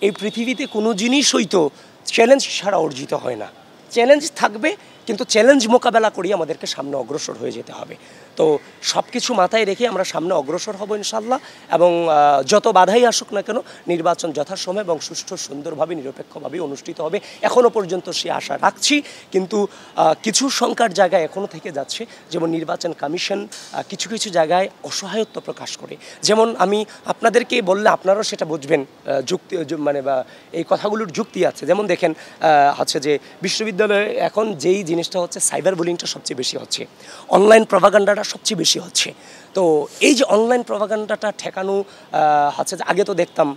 এই পৃথিবীতে কোনো জিনিসই তো চ্যালেঞ্জ ছাড়া অর্জিত হয় না। চ্যালেঞ্জ থাকবে, কিন্তু চ্যালেঞ্জ মোকাবেলা করিয়ে আমাদেরকে সামনে অগ্রসর হয়ে যেতে হবে। তো সব কিছু মাথায় রেখে আমরা সামনে অগ্রসর হব ইনশাল্লাহ। এবং যত বাধাই আসুক না কেন, নির্বাচন যথাসময়ে এবং সুষ্ঠু সুন্দরভাবে নিরপেক্ষভাবে অনুষ্ঠিত হবে, এখনও পর্যন্ত সে আশা রাখছি। কিন্তু কিছু শঙ্কার জায়গায় এখনও থেকে যাচ্ছে, যেমন নির্বাচন কমিশন কিছু কিছু জায়গায় অসহায়ত্ব প্রকাশ করে। যেমন আমি আপনাদেরকে বললে আপনারাও সেটা বুঝবেন, যুক্তি মানে বা এই কথাগুলোর যুক্তি আছে। যেমন দেখেন হচ্ছে যে বিশ্ববিদ্যালয়ে এখন যেই জিনিসটা হচ্ছে, সাইবার বুলিংটা সবচেয়ে বেশি হচ্ছে, অনলাইন প্রপাগান্ডাটা সবচেয়ে বেশি হচ্ছে। তো এই যে অনলাইন প্রপাগান্ডাটা ঠেকানো হচ্ছে, আগে তো দেখতাম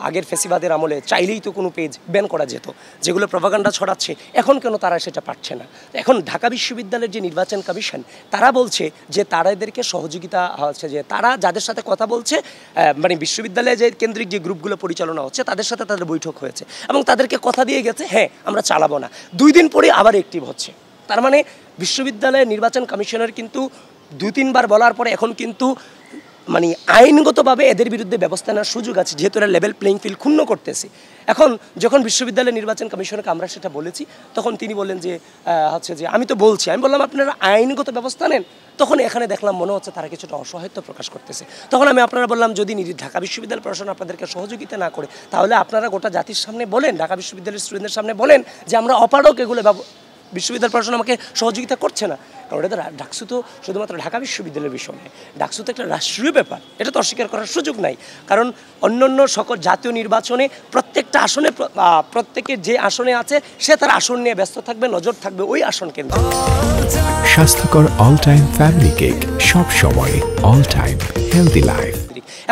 আগের ফেসিবাদের আমলে চাইলেই তো কোনো পেজ ব্যান করা যেত, যেগুলো প্রপাগান্ডা ছড়াচ্ছে। এখন কেন তারা সেটা পারছে না? এখন ঢাকা বিশ্ববিদ্যালয়ের যে নির্বাচন কমিশন, তারা বলছে যে তাদেরকে সহযোগিতা হচ্ছে, যে তারা যাদের সাথে কথা বলছে, মানে বিশ্ববিদ্যালয়ে যে কেন্দ্রিক যে গ্রুপগুলো পরিচালনা হচ্ছে, তাদের সাথে তাদের বৈঠক হয়েছে এবং তাদেরকে কথা দিয়ে গেছে, হ্যাঁ আমরা চালাবো না। 2 দিন পরে আবার অ্যাক্টিভ হচ্ছে। তার মানে বিশ্ববিদ্যালয়ের নির্বাচন কমিশনের কিন্তু 2-3 বার বলার পরে এখন কিন্তু মানে আইনগতভাবে এদের বিরুদ্ধে ব্যবস্থা নেওয়ার সুযোগ আছে, যেহেতু এরা লেভেল প্লেইং ফিল্ড ক্ষুণ্ণ করতেছে। এখন যখন বিশ্ববিদ্যালয়ের নির্বাচন কমিশনকে আমরা সেটা বলেছি, তখন তিনি বললেন যে হচ্ছে যে আমি তো বলছি, আমি বললাম আপনারা আইনগত ব্যবস্থা নেন। তখন এখানে দেখলাম মনে হচ্ছে তারা কিছুটা অসহায়ত্ব প্রকাশ করতেছে। তখন আমি আপনারা বললাম, যদি ঢাকা বিশ্ববিদ্যালয় প্রশাসন আপনাদেরকে সহযোগিতা না করে, তাহলে আপনারা গোটা জাতির সামনে বলেন, ঢাকা বিশ্ববিদ্যালয়ের স্টুডেন্টদের সামনে বলেন যে আমরা অপারক, এগুলো বিশ্ববিদ্যালয় প্রশাসন আমাকে সহযোগিতা করছে না। কারণ এটা ডাকসু তো শুধুমাত্র ঢাকা বিশ্ববিদ্যালয়ের বিষয় নয়, ডাকসু তো একটা রাষ্ট্রীয় ব্যাপার, এটা তো অস্বীকার করার সুযোগ নাই। কারণ অন্যান্য সকল জাতীয় নির্বাচনে প্রত্যেকটা আসনে, প্রত্যেকের যে আসনে আছে সে তার আসন নিয়ে ব্যস্ত থাকবে, নজর থাকবে ওই আসন কেন্দ্র। স্বাস্থ্যকর অল টাইম ফ্যামিলি কেক, সব সময় অল টাইম হেলদি লাইফ।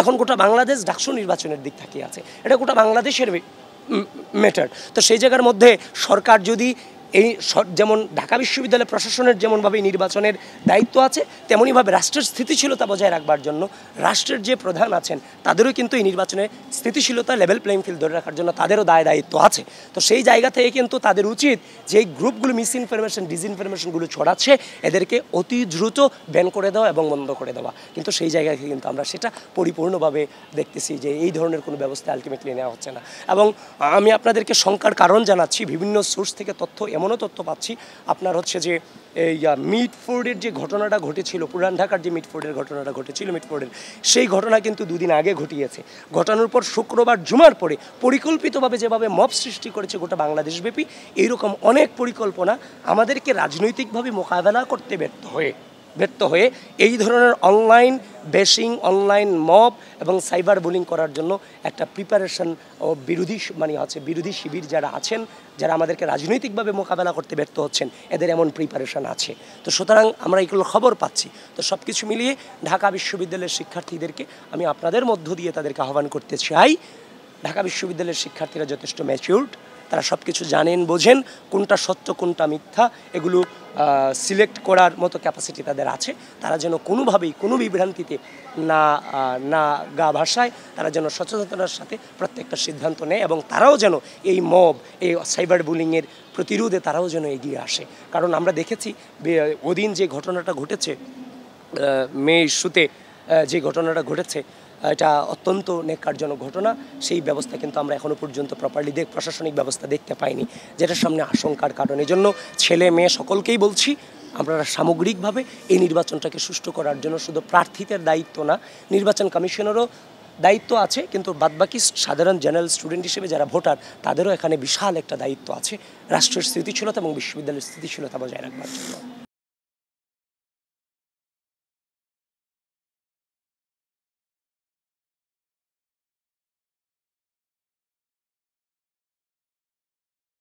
এখন গোটা বাংলাদেশ ডাকসু নির্বাচনের দিক তাকিয়ে আছে, এটা গোটা বাংলাদেশের ম্যাটার। তো সেই জায়গার মধ্যে সরকার যদি এই যেমন ঢাকা বিশ্ববিদ্যালয় প্রশাসনের যেমনভাবে নির্বাচনের দায়িত্ব আছে, তেমনইভাবে রাষ্ট্রের স্থিতিশীলতা বজায় রাখবার জন্য রাষ্ট্রের যে প্রধান আছেন তাদেরও কিন্তু এই নির্বাচনে স্থিতিশীলতা, লেভেল প্লেইং ফিল্ড ধরে রাখার জন্য তাদেরও দায়িত্ব আছে। তো সেই জায়গা থেকে কিন্তু তাদের উচিত যে এই গ্রুপগুলো মিস ইনফরমেশন, ডিসইনফরমেশনগুলো ছড়াচ্ছে, এদেরকে অতি দ্রুত ব্যান করে দেওয়া এবং বন্ধ করে দেওয়া। কিন্তু সেই জায়গায় কিন্তু আমরা সেটা পরিপূর্ণভাবে দেখতেছি যে এই ধরনের কোনো ব্যবস্থা আলটিমেটলি নেওয়া হচ্ছে না। এবং আমি আপনাদেরকে শঙ্কার কারণ জানাচ্ছি, বিভিন্ন সোর্স থেকে তথ্য, এমনও তথ্য পাচ্ছি আপনার হচ্ছে যে এই মিটফোর্ডের যে ঘটনাটা ঘটেছিল, পুরান ঢাকার যে মিটফোর্ডের ঘটনাটা ঘটেছিল, মিটফোর্ডের সেই ঘটনা কিন্তু 2 দিন আগে ঘটিয়েছে। ঘটানোর পর শুক্রবার জুমার পরে পরিকল্পিতভাবে যেভাবে মব সৃষ্টি করেছে গোটা বাংলাদেশব্যাপী, এইরকম অনেক পরিকল্পনা আমাদেরকে রাজনৈতিকভাবে মোকাবেলা করতে ব্যর্থ হয়ে এই ধরনের অনলাইন বেশিং, অনলাইন মব এবং সাইবার বুলিং করার জন্য একটা প্রিপারেশন ও বিরোধী শিবির যারা আছেন, যারা আমাদেরকে রাজনৈতিকভাবে মোকাবেলা করতে ব্যর্থ হচ্ছেন, এদের এমন প্রিপারেশন আছে। তো সুতরাং আমরা এইগুলো খবর পাচ্ছি। তো সব কিছু মিলিয়ে ঢাকা বিশ্ববিদ্যালয়ের শিক্ষার্থীদেরকে আমি আপনাদের মধ্য দিয়ে তাদেরকে আহ্বান করতে চাই, ঢাকা বিশ্ববিদ্যালয়ের শিক্ষার্থীরা যথেষ্ট ম্যাচিউরড, তারা সব কিছু জানেন, বোঝেন, কোনটা সত্য কোনটা মিথ্যা এগুলো সিলেক্ট করার মতো ক্যাপাসিটি তাদের আছে। তারা যেন কোনোভাবেই কোনো বিভ্রান্তিতে না গা ভাসায়, তারা যেন সচেতনতার সাথে প্রত্যেকটা সিদ্ধান্ত নেয় এবং তারাও যেন এই মব, এই সাইবার বুলিংয়ের প্রতিরোধে তারাও যেন এগিয়ে আসে। কারণ আমরা দেখেছি ওদিন যে ঘটনাটা ঘটেছে, মে ইস্যুতে যে ঘটনাটা ঘটেছে, এটা অত্যন্ত ন্যাক্কারজনক ঘটনা। সেই ব্যবস্থা কিন্তু আমরা এখনও পর্যন্ত প্রপারলি প্রশাসনিক ব্যবস্থা দেখতে পাইনি, যেটার সামনে আশঙ্কার কারণ। এই জন্য ছেলে মেয়ে সকলকেই বলছি, আপনারা সামগ্রিকভাবে এই নির্বাচনটাকে সুষ্ঠু করার জন্য শুধু প্রার্থীদের দায়িত্ব না, নির্বাচন কমিশনেরও দায়িত্ব আছে, কিন্তু বাদবাকি সাধারণ জেনারেল স্টুডেন্ট হিসেবে যারা ভোটার, তাদেরও এখানে বিশাল একটা দায়িত্ব আছে রাষ্ট্রের স্থিতিশীলতা এবং বিশ্ববিদ্যালয়ের স্থিতিশীলতা বজায় রাখবার জন্য।